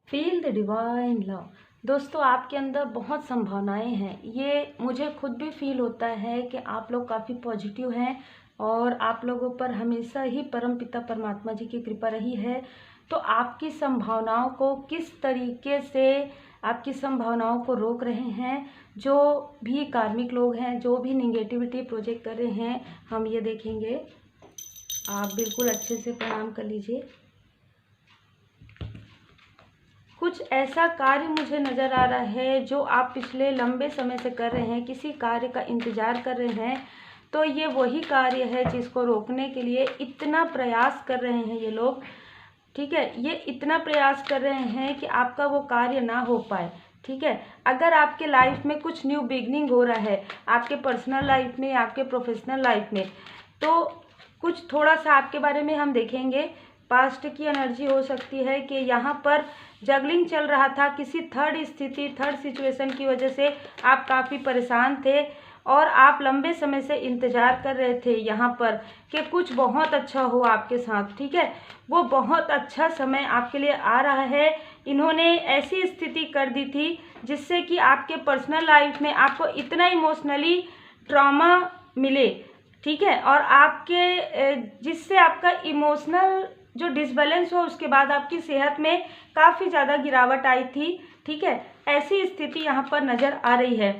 Feel the divine love. दोस्तों, आपके अंदर बहुत संभावनाएं हैं। ये मुझे खुद भी फील होता है कि आप लोग काफ़ी पॉजिटिव हैं और आप लोगों पर हमेशा ही परमपिता परमात्मा जी की कृपा रही है। तो आपकी संभावनाओं को किस तरीके से आपकी संभावनाओं को रोक रहे हैं जो भी कार्मिक लोग हैं, जो भी निगेटिविटी प्रोजेक्ट कर रहे हैं, हम ये देखेंगे। आप बिल्कुल अच्छे से प्रणाम कर लीजिए। कुछ ऐसा कार्य मुझे नज़र आ रहा है जो आप पिछले लंबे समय से कर रहे हैं, किसी कार्य का इंतज़ार कर रहे हैं। तो ये वही कार्य है जिसको रोकने के लिए इतना प्रयास कर रहे हैं ये लोग। ठीक है, ये इतना प्रयास कर रहे हैं कि आपका वो कार्य ना हो पाए। ठीक है, अगर आपके लाइफ में कुछ न्यू बिगनिंग हो रहा है, आपके पर्सनल लाइफ में, आपके प्रोफेशनल लाइफ में, तो कुछ थोड़ा सा आपके बारे में हम देखेंगे। पास्ट की एनर्जी हो सकती है कि यहाँ पर जगलिंग चल रहा था, किसी थर्ड स्थिति, थर्ड सिचुएशन की वजह से आप काफ़ी परेशान थे और आप लंबे समय से इंतज़ार कर रहे थे यहाँ पर कि कुछ बहुत अच्छा हो आपके साथ। ठीक है, वो बहुत अच्छा समय आपके लिए आ रहा है। इन्होंने ऐसी स्थिति कर दी थी जिससे कि आपके पर्सनल लाइफ में आपको इतना इमोशनली ट्रॉमा मिले। ठीक है, और आपके जिससे आपका इमोशनल जो डिसबैलेंस हो, उसके बाद आपकी सेहत में काफ़ी ज़्यादा गिरावट आई थी। ठीक है, ऐसी स्थिति यहाँ पर नज़र आ रही है।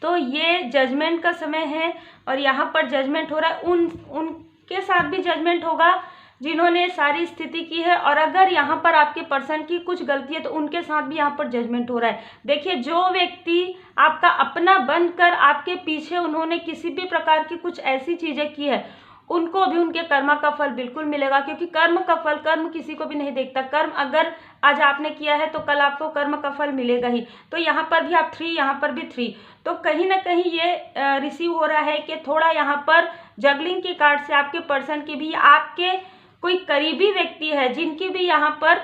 तो ये जजमेंट का समय है और यहाँ पर जजमेंट हो रहा है। उनके साथ भी जजमेंट होगा जिन्होंने सारी स्थिति की है, और अगर यहाँ पर आपके पर्सन की कुछ गलती है तो उनके साथ भी यहाँ पर जजमेंट हो रहा है। देखिए, जो व्यक्ति आपका अपना बनकर आपके पीछे उन्होंने किसी भी प्रकार की कुछ ऐसी चीज़ें की है, उनको भी उनके कर्म का फल बिल्कुल मिलेगा, क्योंकि कर्म का फल, कर्म किसी को भी नहीं देखता। कर्म अगर आज आपने किया है तो कल आपको कर्म का फल मिलेगा ही। तो यहाँ पर भी आप 3, यहाँ पर भी 3, तो कहीं ना कहीं ये रिसीव हो रहा है कि थोड़ा यहाँ पर जगलिंग के कार्ड से आपके पर्सन की भी, आपके कोई करीबी व्यक्ति है जिनकी भी यहाँ पर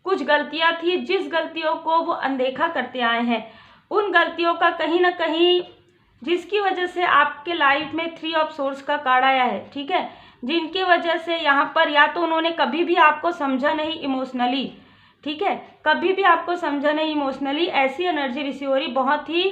कुछ गलतियाँ थी, जिस गलतियों को वो अनदेखा करते आए हैं, उन गलतियों का कहीं ना कहीं, जिसकी वजह से आपके लाइफ में 3 ऑफ सोर्स का कार्ड आया है। ठीक है, जिनकी वजह से यहाँ पर या तो उन्होंने कभी भी आपको समझा नहीं इमोशनली। ठीक है, कभी भी आपको समझा नहीं इमोशनली, ऐसी एनर्जी रिसीव हो रही, बहुत ही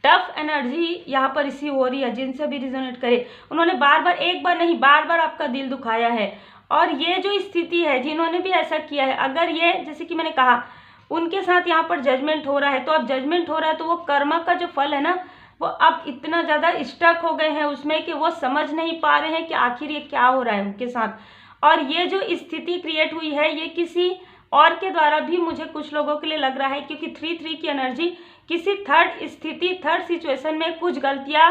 टफ एनर्जी यहाँ पर रिसीव हो रही है। जिनसे भी रिजोनेट करे, उन्होंने बार बार, एक बार नहीं, बार बार आपका दिल दुखाया है। और ये जो स्थिति है, जिन्होंने भी ऐसा किया है, अगर ये, जैसे कि मैंने कहा, उनके साथ यहाँ पर जजमेंट हो रहा है, तो अब जजमेंट हो रहा है तो वो कर्म का जो फल है ना, वो अब इतना ज़्यादा स्टक हो गए हैं उसमें कि वो समझ नहीं पा रहे हैं कि आखिर ये क्या हो रहा है उनके साथ। और ये जो स्थिति क्रिएट हुई है, ये किसी और के द्वारा भी मुझे कुछ लोगों के लिए लग रहा है, क्योंकि 3-3 की एनर्जी, किसी थर्ड स्थिति, थर्ड सिचुएशन में कुछ गलतियां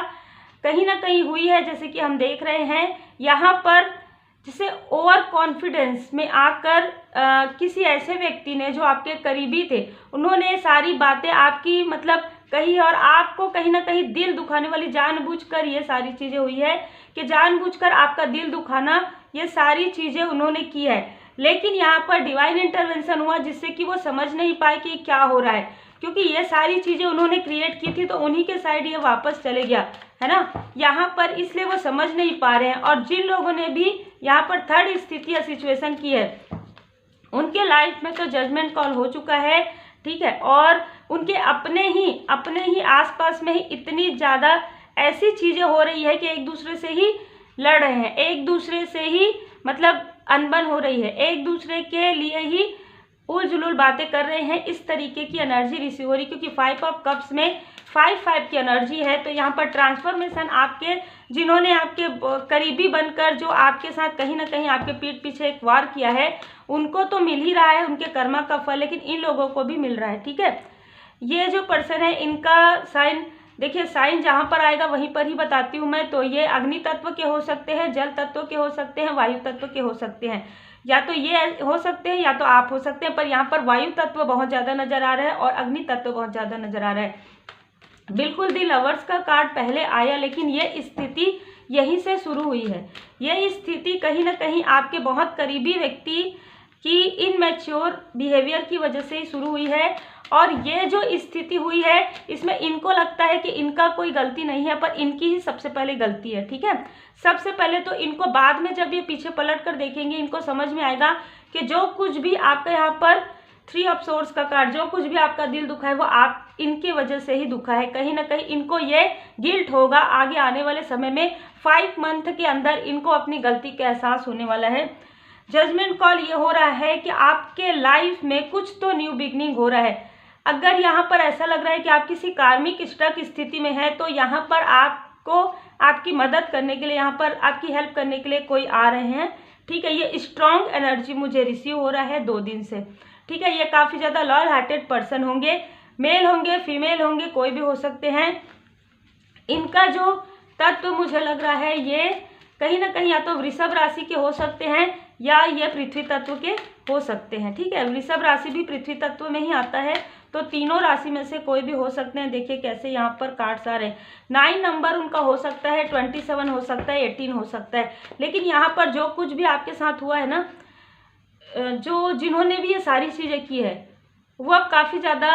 कहीं ना कहीं हुई है। जैसे कि हम देख रहे हैं यहाँ पर, जैसे ओवर कॉन्फिडेंस में आकर किसी ऐसे व्यक्ति ने जो आपके करीबी थे, उन्होंने सारी बातें आपकी मतलब कही, और आपको कहीं ना कहीं दिल दुखाने वाली, जानबूझकर ये सारी चीज़ें हुई है कि जानबूझकर आपका दिल दुखाना, ये सारी चीज़ें उन्होंने की है। लेकिन यहाँ पर डिवाइन इंटरवेंशन हुआ जिससे कि वो समझ नहीं पाए कि क्या हो रहा है, क्योंकि ये सारी चीज़ें उन्होंने क्रिएट की थी तो उन्हीं के साइड ये वापस चले गया है ना यहाँ पर, इसलिए वो समझ नहीं पा रहे हैं। और जिन लोगों ने भी यहाँ पर थर्ड स्थिति या सिचुएशन की है, उनके लाइफ में तो जजमेंट कॉल हो चुका है। ठीक है, और उनके अपने ही आसपास में ही इतनी ज़्यादा ऐसी चीज़ें हो रही है कि एक दूसरे से ही लड़ रहे हैं, एक दूसरे से ही मतलब अनबन हो रही है, एक दूसरे के लिए ही उल जुलूल बातें कर रहे हैं। इस तरीके की एनर्जी रिसीव हो रही, क्योंकि 5 ऑफ कप्स में 5-5 की एनर्जी है। तो यहाँ पर ट्रांसफॉर्मेशन, आपके जिन्होंने आपके करीबी बनकर जो आपके साथ कहीं ना कहीं आपके पीठ पीछे एक वार किया है, उनको तो मिल ही रहा है उनके कर्मा का फल, लेकिन इन लोगों को भी मिल रहा है। ठीक है, ये जो पर्सन है, इनका साइन देखिए, साइन जहाँ पर आएगा वहीं पर ही बताती हूँ मैं। तो ये अग्नि तत्व के हो सकते हैं, जल तत्व के हो सकते हैं, वायु तत्व के हो सकते हैं, या तो ये हो सकते हैं या तो आप हो सकते हैं। पर यहाँ पर वायु तत्व बहुत ज़्यादा नजर आ रहा है और अग्नि तत्व बहुत ज़्यादा नजर आ रहा है। बिल्कुल दी लवर्स का कार्ड पहले आया, लेकिन ये स्थिति यहीं से शुरू हुई है। ये स्थिति कहीं ना कहीं आपके बहुत करीबी व्यक्ति की इनमैच्योर बिहेवियर की वजह से ही शुरू हुई है। और ये जो स्थिति हुई है, इसमें इनको लगता है कि इनका कोई गलती नहीं है, पर इनकी ही सबसे पहले गलती है। ठीक है, सबसे पहले तो इनको, बाद में जब ये पीछे पलट कर देखेंगे, इनको समझ में आएगा कि जो कुछ भी आपका यहाँ पर 3 ऑफ सोर्स का कार्ड, जो कुछ भी आपका दिल दुखा है वो आप इनकी वजह से ही दुखा है। कहीं ना कहीं इनको ये गिल्ट होगा आगे आने वाले समय में, 5 मंथ के अंदर इनको अपनी गलती का एहसास होने वाला है। जजमेंट कॉल ये हो रहा है कि आपके लाइफ में कुछ तो न्यू बिगनिंग हो रहा है। अगर यहाँ पर ऐसा लग रहा है कि आप किसी कार्मिक स्टक स्थिति में है, तो यहाँ पर आपको आपकी मदद करने के लिए, यहाँ पर आपकी हेल्प करने के लिए कोई आ रहे हैं। ठीक है, ये स्ट्रॉन्ग एनर्जी मुझे रिसीव हो रहा है 2 दिन से। ठीक है, ये काफ़ी ज़्यादा लॉयल हार्टेड पर्सन होंगे, मेल होंगे, फीमेल होंगे, कोई भी हो सकते हैं। इनका जो तत्व मुझे लग रहा है ये कहीं ना कहीं या तो वृषभ राशि के हो सकते हैं या ये पृथ्वी तत्व के हो सकते हैं। ठीक है, वृषभ राशि भी पृथ्वी तत्व में ही आता है, तो तीनों राशि में से कोई भी हो सकते हैं। देखिए कैसे यहाँ पर कार्ड्स आ रहे हैं। 9 नंबर उनका हो सकता है, 27 हो सकता है, 18 हो सकता है। लेकिन यहाँ पर जो कुछ भी आपके साथ हुआ है ना, जो जिन्होंने भी ये सारी चीज़ें की है वो अब काफ़ी ज़्यादा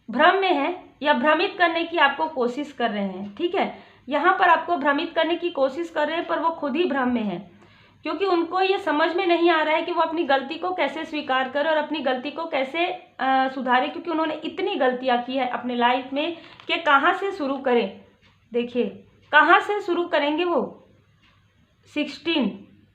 भ्रम में है या भ्रमित करने की आपको कोशिश कर रहे हैं। ठीक है, यहाँ पर आपको भ्रमित करने की कोशिश कर रहे हैं, पर वो खुद ही भ्रम में है, क्योंकि उनको ये समझ में नहीं आ रहा है कि वो अपनी गलती को कैसे स्वीकार करें और अपनी गलती को कैसे सुधारें, क्योंकि उन्होंने इतनी गलतियाँ की है अपने लाइफ में कि कहाँ से शुरू करें। देखिए कहाँ से शुरू करेंगे वो। 16,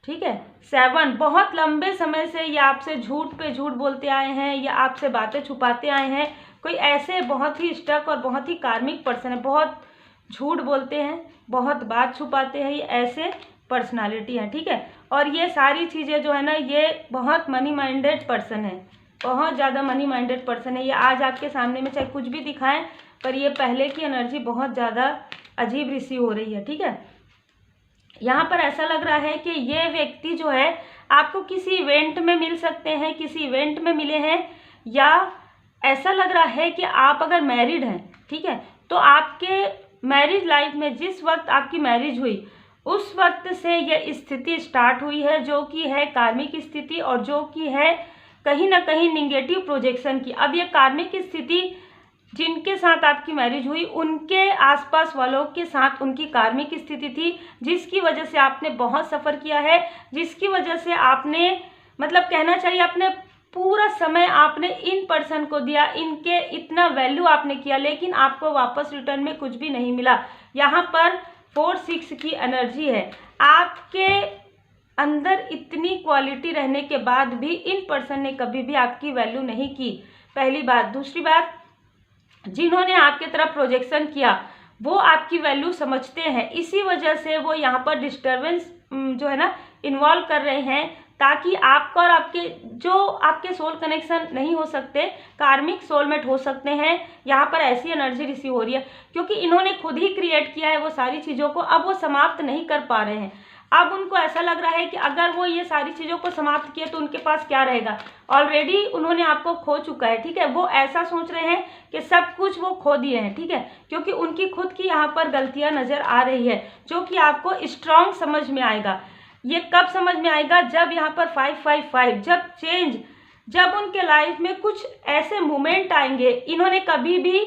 ठीक है, 7, बहुत लंबे समय से ये आपसे झूठ पे झूठ बोलते आए हैं या आपसे बातें छुपाते आए हैं। कोई ऐसे बहुत ही स्टक और बहुत ही कार्मिक पर्सन है, बहुत झूठ बोलते हैं, बहुत बात छुपाते हैं, ये ऐसे पर्सनालिटी है। ठीक है, और ये सारी चीज़ें जो है ना, ये बहुत मनी माइंडेड पर्सन है, बहुत ज़्यादा मनी माइंडेड पर्सन है। ये आज आपके सामने में चाहे कुछ भी दिखाएं, पर ये पहले की एनर्जी बहुत ज़्यादा अजीब रिसीव हो रही है। ठीक है, यहाँ पर ऐसा लग रहा है कि ये व्यक्ति जो है आपको किसी इवेंट में मिल सकते हैं, किसी इवेंट में मिले हैं, या ऐसा लग रहा है कि आप अगर मैरिड हैं, ठीक है, तो आपके मैरिज लाइफ में जिस वक्त आपकी मैरिज हुई उस वक्त से ये स्थिति स्टार्ट हुई है, जो कि है कार्मिक स्थिति और जो कि है कहीं ना कहीं निगेटिव प्रोजेक्शन की। अब ये कार्मिक स्थिति जिनके साथ आपकी मैरिज हुई उनके आसपास वालों के साथ उनकी कार्मिक स्थिति थी, जिसकी वजह से आपने बहुत सफ़र किया है, जिसकी वजह से आपने मतलब कहना चाहिए अपने पूरा समय आपने इन पर्सन को दिया, इनके इतना वैल्यू आपने किया, लेकिन आपको वापस रिटर्न में कुछ भी नहीं मिला। यहाँ पर 4-6 की एनर्जी है। आपके अंदर इतनी क्वालिटी रहने के बाद भी इन पर्सन ने कभी भी आपकी वैल्यू नहीं की, पहली बात। दूसरी बात, जिन्होंने आपके तरफ प्रोजेक्शन किया वो आपकी वैल्यू समझते हैं, इसी वजह से वो यहाँ पर डिस्टर्बेंस जो है ना इन्वॉल्व कर रहे हैं, ताकि आपका और आपके जो आपके सोल कनेक्शन नहीं हो सकते, कार्मिक सोलमेट हो सकते हैं। यहाँ पर ऐसी एनर्जी रिसीव हो रही है, क्योंकि इन्होंने खुद ही क्रिएट किया है वो सारी चीज़ों को, अब वो समाप्त नहीं कर पा रहे हैं। अब उनको ऐसा लग रहा है कि अगर वो ये सारी चीज़ों को समाप्त किए तो उनके पास क्या रहेगा। ऑलरेडी उन्होंने आपको खो चुका है। ठीक है, वो ऐसा सोच रहे हैं कि सब कुछ वो खो दिए हैं। ठीक है, क्योंकि उनकी खुद की यहाँ पर गलतियाँ नज़र आ रही है, जो कि आपको स्ट्रॉन्ग समझ में आएगा। ये कब समझ में आएगा, जब यहाँ पर 555 जब चेंज, जब उनके लाइफ में कुछ ऐसे मोमेंट आएंगे, इन्होंने कभी भी,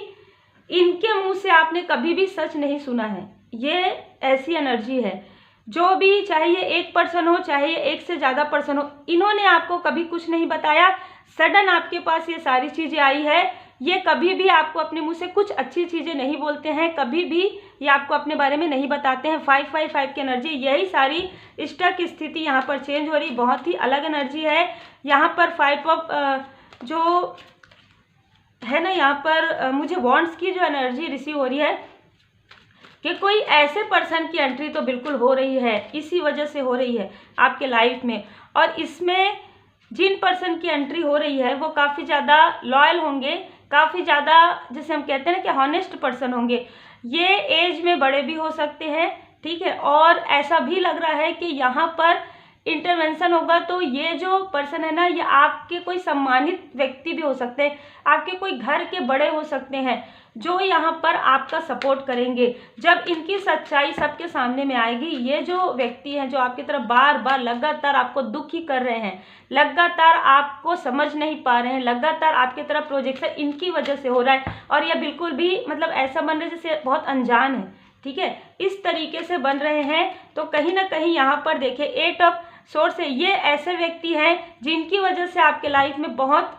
इनके मुंह से आपने कभी भी सच नहीं सुना है। ये ऐसी एनर्जी है, जो भी, चाहे ये एक पर्सन हो, चाहे ये एक से ज़्यादा पर्सन हो, इन्होंने आपको कभी कुछ नहीं बताया, सडन आपके पास ये सारी चीज़ें आई है। ये कभी भी आपको अपने मुंह से कुछ अच्छी चीज़ें नहीं बोलते हैं, कभी भी ये आपको अपने बारे में नहीं बताते हैं। 555 की एनर्जी, यही सारी स्टक स्थिति यहाँ पर चेंज हो रही, बहुत ही अलग एनर्जी है। यहाँ पर 5 ऑफ जो है ना, यहाँ पर मुझे वॉन्ड्स की जो एनर्जी रिसीव हो रही है कि कोई ऐसे पर्सन की एंट्री तो बिल्कुल हो रही है, इसी वजह से हो रही है आपके लाइफ में। और इसमें जिन पर्सन की एंट्री हो रही है वो काफ़ी ज़्यादा लॉयल होंगे, काफ़ी ज़्यादा, जैसे हम कहते हैं ना कि हॉनेस्ट पर्सन होंगे। ये एज में बड़े भी हो सकते हैं। ठीक है, और ऐसा भी लग रहा है कि यहाँ पर इंटरवेंशन होगा, तो ये जो पर्सन है ना, ये आपके कोई सम्मानित व्यक्ति भी हो सकते हैं, आपके कोई घर के बड़े हो सकते हैं, जो यहाँ पर आपका सपोर्ट करेंगे। जब इनकी सच्चाई सबके सामने में आएगी, ये जो व्यक्ति हैं जो आपकी तरफ बार बार लगातार आपको दुखी कर रहे हैं, लगातार आपको समझ नहीं पा रहे हैं, लगातार आपकी तरफ प्रोजेक्शन इनकी वजह से हो रहा है, और ये बिल्कुल भी मतलब ऐसा बन रहा है जैसे बहुत अनजान है। ठीक है, इस तरीके से बन रहे हैं। तो कहीं ना कहीं यहाँ पर देखिए 8 ऑफ सोर्स है, ये ऐसे व्यक्ति हैं जिनकी वजह से आपके लाइफ में बहुत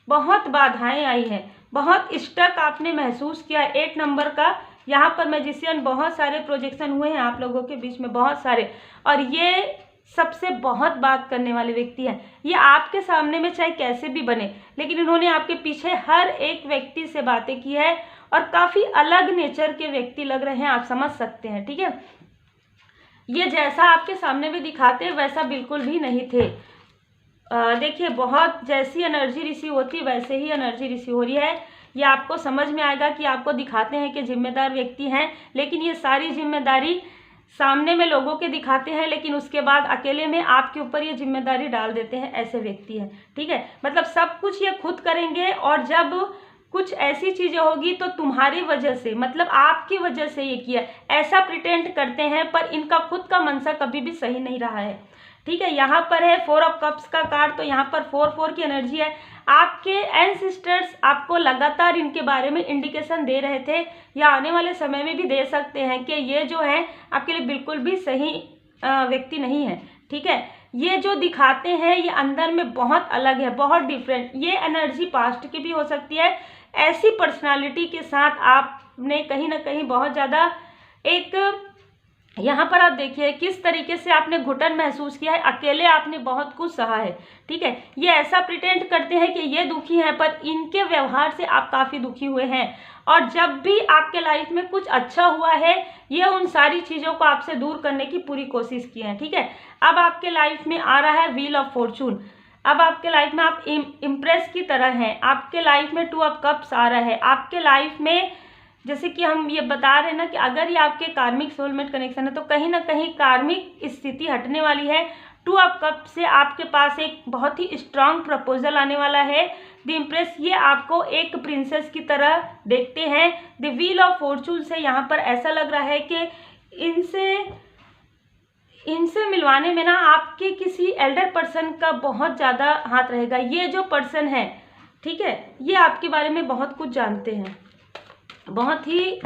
बहुत बाधाएं आई हैं, बहुत स्टक आपने महसूस किया। 8 नंबर का यहाँ पर मैजिशियन, बहुत सारे प्रोजेक्शन हुए हैं आप लोगों के बीच में, बहुत सारे। और ये सबसे बहुत बात करने वाले व्यक्ति हैं। ये आपके सामने में चाहे कैसे भी बने, लेकिन इन्होंने आपके पीछे हर एक व्यक्ति से बातें की है और काफ़ी अलग नेचर के व्यक्ति लग रहे हैं, आप समझ सकते हैं। ठीक है, ये जैसा आपके सामने में दिखाते हैं वैसा बिल्कुल भी नहीं थे। देखिए, बहुत जैसी एनर्जी रिसीव होती है वैसे ही एनर्जी रिसीव हो रही है। ये आपको समझ में आएगा कि आपको दिखाते हैं कि जिम्मेदार व्यक्ति हैं, लेकिन ये सारी जिम्मेदारी सामने में लोगों के दिखाते हैं, लेकिन उसके बाद अकेले में आपके ऊपर ये जिम्मेदारी डाल देते हैं, ऐसे व्यक्ति हैं। ठीक है, मतलब सब कुछ ये खुद करेंगे, और जब कुछ ऐसी चीज़ें होगी तो तुम्हारी वजह से, मतलब आपकी वजह से ये किया, ऐसा प्रिटेंड करते हैं, पर इनका खुद का मनसा कभी भी सही नहीं रहा है। ठीक है, यहाँ पर है 4 ऑफ कप्स का कार्ड, तो यहाँ पर 4 की एनर्जी है। आपके एंसेस्टर्स आपको लगातार इनके बारे में इंडिकेशन दे रहे थे, या आने वाले समय में भी दे सकते हैं कि ये जो है आपके लिए बिल्कुल भी सही व्यक्ति नहीं है। ठीक है, ये जो दिखाते हैं ये अंदर में बहुत अलग है, बहुत डिफरेंट। ये एनर्जी पास्ट की भी हो सकती है। ऐसी पर्सनालिटी के साथ आपने कहीं ना कहीं बहुत ज़्यादा एक, यहाँ पर आप देखिए किस तरीके से आपने घुटन महसूस किया है, अकेले आपने बहुत कुछ सहा है। ठीक है, ये ऐसा प्रिटेंड करते हैं कि ये दुखी हैं, पर इनके व्यवहार से आप काफ़ी दुखी हुए हैं। और जब भी आपके लाइफ में कुछ अच्छा हुआ है, ये उन सारी चीज़ों को आपसे दूर करने की पूरी कोशिश की है। ठीक है, अब आपके लाइफ में आ रहा है व्हील ऑफ फॉर्चून। अब आपके लाइफ में आप इम्प्रेस की तरह हैं। आपके लाइफ में 2 ऑफ कप्स आ रहा है। आपके लाइफ में जैसे कि हम ये बता रहे हैं ना कि अगर ये आपके कार्मिक सोलमेट कनेक्शन है, तो कहीं ना कहीं कार्मिक स्थिति हटने वाली है। 2 ऑफ कप से आपके पास एक बहुत ही स्ट्रांग प्रपोजल आने वाला है। द इम्प्रेस, ये आपको एक प्रिंसेस की तरह देखते हैं। द व्हील ऑफ फॉर्चून से यहाँ पर ऐसा लग रहा है कि इनसे मिलवाने में ना आपके किसी एल्डर पर्सन का बहुत ज़्यादा हाथ रहेगा। ये जो पर्सन है, ठीक है, ये आपके बारे में बहुत कुछ जानते हैं। बहुत ही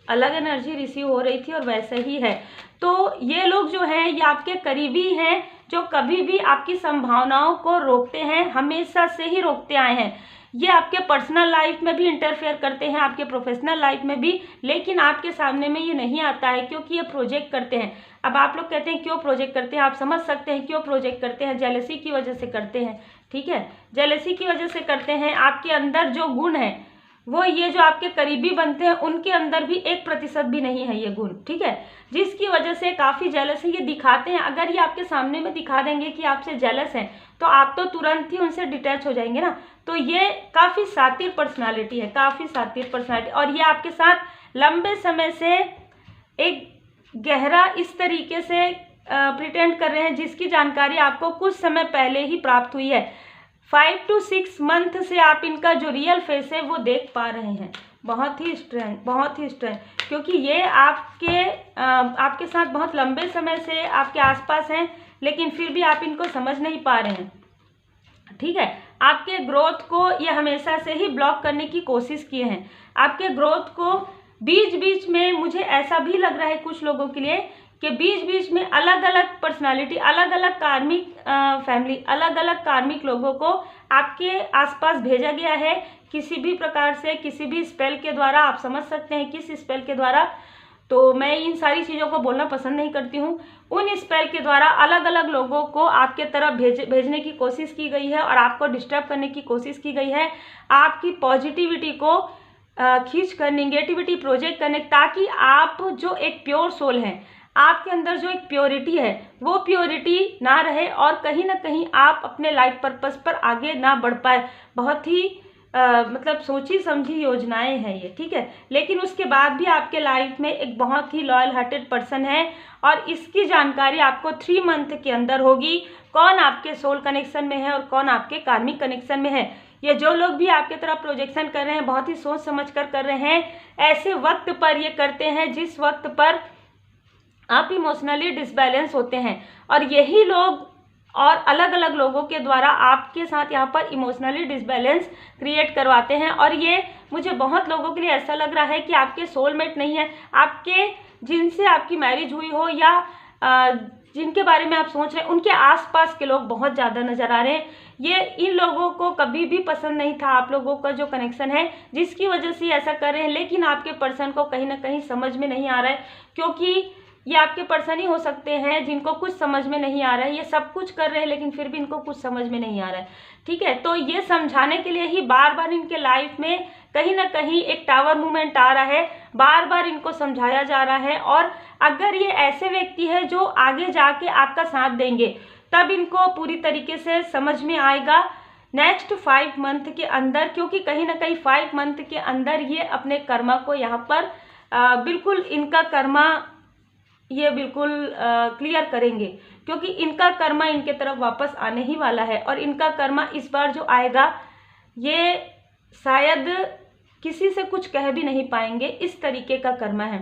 अलग एनर्जी रिसीव हो रही थी और वैसे ही है। तो ये लोग जो हैं ये आपके करीबी हैं, जो कभी भी आपकी संभावनाओं को रोकते हैं, हमेशा से ही रोकते आए हैं। ये आपके पर्सनल लाइफ में भी इंटरफेयर करते हैं, आपके प्रोफेशनल लाइफ में भी, लेकिन आपके सामने में ये नहीं आता है क्योंकि ये प्रोजेक्ट करते हैं। अब आप लोग कहते हैं क्यों प्रोजेक्ट करते हैं, आप समझ सकते हैं क्यों प्रोजेक्ट करते हैं। जेलसी की वजह से करते हैं। ठीक है, जेलसी की वजह से करते हैं। आपके अंदर जो गुण है वो, ये जो आपके करीबी बनते हैं उनके अंदर भी 1% भी नहीं है ये गुण। ठीक है, जिसकी वजह से काफ़ी जेलस है, ये दिखाते हैं। अगर ये आपके सामने में दिखा देंगे कि आपसे जेलस हैं, तो आप तो तुरंत ही उनसे डिटैच हो जाएंगे ना। तो ये काफ़ी शातिर पर्सनालिटी है, काफ़ी शातिर पर्सनालिटी। और ये आपके साथ लंबे समय से एक गहरा इस तरीके से प्रिटेंड कर रहे हैं, जिसकी जानकारी आपको कुछ समय पहले ही प्राप्त हुई है। 5 to 6 मंथ से आप इनका जो रियल फेस है वो देख पा रहे हैं। बहुत ही स्ट्रेंथ, बहुत ही स्ट्रेंथ, क्योंकि ये आपके साथ बहुत लंबे समय से आपके आसपास हैं, लेकिन फिर भी आप इनको समझ नहीं पा रहे हैं। ठीक है, आपके ग्रोथ को ये हमेशा से ही ब्लॉक करने की कोशिश किए हैं। आपके ग्रोथ को बीच बीच में, मुझे ऐसा भी लग रहा है कुछ लोगों के लिए कि बीच बीच में अलग अलग पर्सनालिटी, अलग अलग कार्मिक फैमिली, अलग अलग कार्मिक लोगों को आपके आसपास भेजा गया है किसी भी प्रकार से, किसी भी स्पेल के द्वारा। आप समझ सकते हैं किस स्पेल के द्वारा। तो मैं इन सारी चीज़ों को बोलना पसंद नहीं करती हूँ। उन स्पेल के द्वारा अलग अलग लोगों को आपके तरफ भेजने की कोशिश की गई है और आपको डिस्टर्ब करने की कोशिश की गई है, आपकी पॉजिटिविटी को खींच कर निगेटिविटी प्रोजेक्ट करने, ताकि आप जो एक प्योर सोल है, आपके अंदर जो एक प्योरिटी है, वो प्योरिटी ना रहे और कहीं ना कहीं आप अपने लाइफ पर्पस पर आगे ना बढ़ पाए। बहुत ही मतलब सोची समझी योजनाएं हैं ये। ठीक है, लेकिन उसके बाद भी आपके लाइफ में एक बहुत ही लॉयल हार्टेड पर्सन है, और इसकी जानकारी आपको 3 मंथ के अंदर होगी, कौन आपके सोल कनेक्शन में है और कौन आपके कार्मिक कनेक्शन में है। ये जो लोग भी आपके तरफ प्रोजेक्शन कर रहे हैं, बहुत ही सोच समझ कर रहे हैं। ऐसे वक्त पर ये करते हैं जिस वक्त पर आप इमोशनली डिसबैलेंस होते हैं, और यही लोग और अलग अलग लोगों के द्वारा आपके साथ यहाँ पर इमोशनली डिसबैलेंस क्रिएट करवाते हैं। और ये मुझे बहुत लोगों के लिए ऐसा लग रहा है कि आपके सोलमेट नहीं है, आपके जिनसे आपकी मैरिज हुई हो या जिनके बारे में आप सोच रहे हैं, उनके आसपास के लोग बहुत ज़्यादा नज़र आ रहे हैं। ये इन लोगों को कभी भी पसंद नहीं था आप लोगों का जो कनेक्शन है, जिसकी वजह से ऐसा कर रहे हैं। लेकिन आपके पर्सन को कहीं ना कहीं समझ में नहीं आ रहा है, क्योंकि ये आपके पर्सन ही हो सकते हैं जिनको कुछ समझ में नहीं आ रहा है। ये सब कुछ कर रहे हैं लेकिन फिर भी इनको कुछ समझ में नहीं आ रहा है, ठीक है। तो ये समझाने के लिए ही बार बार इनके लाइफ में कहीं ना कहीं एक टावर मूवमेंट आ रहा है, बार बार इनको समझाया जा रहा है। और अगर ये ऐसे व्यक्ति है जो आगे जाके आपका साथ देंगे, तब इनको पूरी तरीके से समझ में आएगा नेक्स्ट 5 मंथ के अंदर, क्योंकि कहीं ना कहीं 5 मंथ के अंदर ये अपने कर्मा को यहाँ पर बिल्कुल इनका कर्मा ये बिल्कुल क्लियर करेंगे, क्योंकि इनका कर्मा इनके तरफ वापस आने ही वाला है। और इनका कर्मा इस बार जो आएगा ये शायद किसी से कुछ कह भी नहीं पाएंगे, इस तरीके का कर्मा है।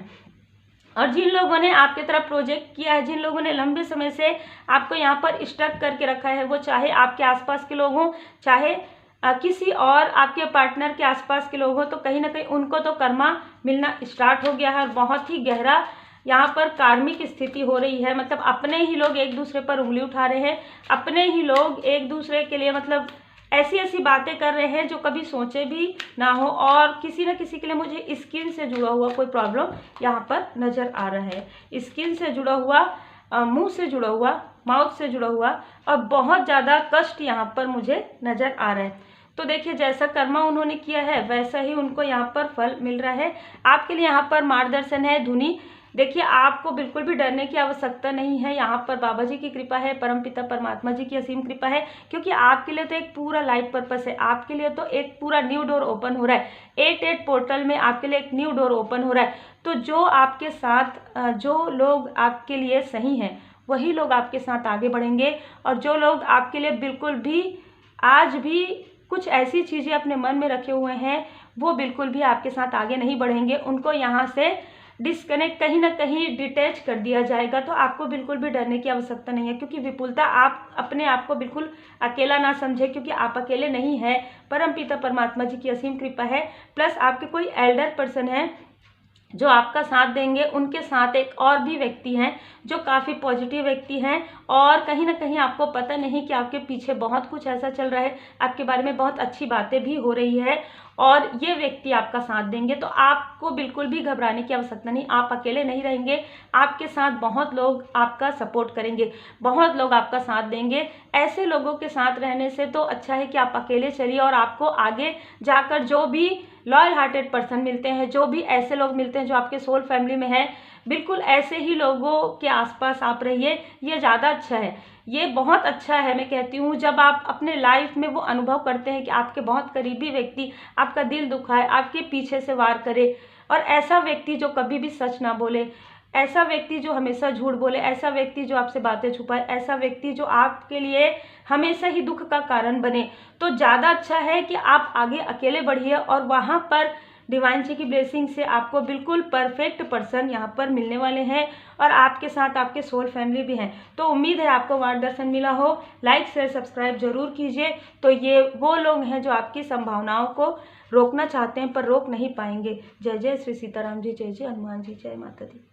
और जिन लोगों ने आपके तरफ प्रोजेक्ट किया है, जिन लोगों ने लंबे समय से आपको यहाँ पर स्टक करके रखा है, वो चाहे आपके आसपास के लोग हों, चाहे किसी और आपके पार्टनर के आसपास के लोग हों, तो कहीं ना कहीं उनको तो कर्मा मिलना स्टार्ट हो गया है। और बहुत ही गहरा यहाँ पर कार्मिक स्थिति हो रही है, मतलब अपने ही लोग एक दूसरे पर उंगली उठा रहे हैं, अपने ही लोग एक दूसरे के लिए मतलब ऐसी ऐसी बातें कर रहे हैं जो कभी सोचे भी ना हो। और किसी न किसी के लिए मुझे स्किन से जुड़ा हुआ कोई प्रॉब्लम यहाँ पर नज़र आ रहा है, स्किन से जुड़ा हुआ, मुंह से जुड़ा हुआ, माउथ से जुड़ा हुआ, और बहुत ज़्यादा कष्ट यहाँ पर मुझे नज़र आ रहा है। तो देखिए, जैसा कर्मा उन्होंने किया है वैसा ही उनको यहाँ पर फल मिल रहा है। आपके लिए यहाँ पर मार्गदर्शन है धुनी। देखिए, आपको बिल्कुल भी डरने की आवश्यकता नहीं है। यहाँ पर बाबा जी की कृपा है, परमपिता परमात्मा जी की असीम कृपा है, क्योंकि आपके लिए तो एक पूरा लाइफ पर्पस है, आपके लिए तो एक पूरा न्यू डोर ओपन हो रहा है। 8 पोर्टल में आपके लिए एक न्यू डोर ओपन हो रहा है। तो जो आपके साथ जो लोग आपके लिए सही हैं वही लोग आपके साथ आगे बढ़ेंगे, और जो लोग आपके लिए बिल्कुल भी आज भी कुछ ऐसी चीज़ें अपने मन में रखे हुए हैं वो बिल्कुल भी आपके साथ आगे नहीं बढ़ेंगे। उनको यहाँ से डिस्कनेक्ट, कहीं ना कहीं डिटैच कर दिया जाएगा। तो आपको बिल्कुल भी डरने की आवश्यकता नहीं है, क्योंकि विपुलता आप अपने आप को बिल्कुल अकेला ना समझे, क्योंकि आप अकेले नहीं हैं। परमपिता परमात्मा जी की असीम कृपा है, प्लस आपके कोई एल्डर पर्सन है जो आपका साथ देंगे। उनके साथ एक और भी व्यक्ति हैं जो काफ़ी पॉजिटिव व्यक्ति हैं, और कहीं ना कहीं आपको पता नहीं कि आपके पीछे बहुत कुछ ऐसा चल रहा है, आपके बारे में बहुत अच्छी बातें भी हो रही है, और ये व्यक्ति आपका साथ देंगे। तो आपको बिल्कुल भी घबराने की आवश्यकता नहीं, आप अकेले नहीं रहेंगे, आपके साथ बहुत लोग आपका सपोर्ट करेंगे, बहुत लोग आपका साथ देंगे। ऐसे लोगों के साथ रहने से तो अच्छा है कि आप अकेले चलिए, और आपको आगे जाकर जो भी लॉयल हार्टेड पर्सन मिलते हैं, जो भी ऐसे लोग मिलते हैं जो आपके सोल फैमिली में है, बिल्कुल ऐसे ही लोगों के आसपास आप रहिए, ये ज़्यादा अच्छा है। ये बहुत अच्छा है, मैं कहती हूँ, जब आप अपने लाइफ में वो अनुभव करते हैं कि आपके बहुत करीबी व्यक्ति आपका दिल दुखाए, आपके पीछे से वार करे, और ऐसा व्यक्ति जो कभी भी सच ना बोले, ऐसा व्यक्ति जो हमेशा झूठ बोले, ऐसा व्यक्ति जो आपसे बातें छुपाए, ऐसा व्यक्ति जो आपके लिए हमेशा ही दुख का कारण बने, तो ज़्यादा अच्छा है कि आप आगे अकेले बढ़िए, और वहाँ पर डिवाइन जी की ब्लेसिंग से आपको बिल्कुल परफेक्ट पर्सन यहाँ पर मिलने वाले हैं, और आपके साथ आपके सोल फैमिली भी हैं। तो उम्मीद है आपको मार्गदर्शन मिला हो। लाइक शेयर सब्सक्राइब जरूर कीजिए। तो ये वो लोग हैं जो आपकी संभावनाओं को रोकना चाहते हैं पर रोक नहीं पाएंगे। जय जय श्री सीताराम जी, जय जय हनुमान जी, जय माता दी।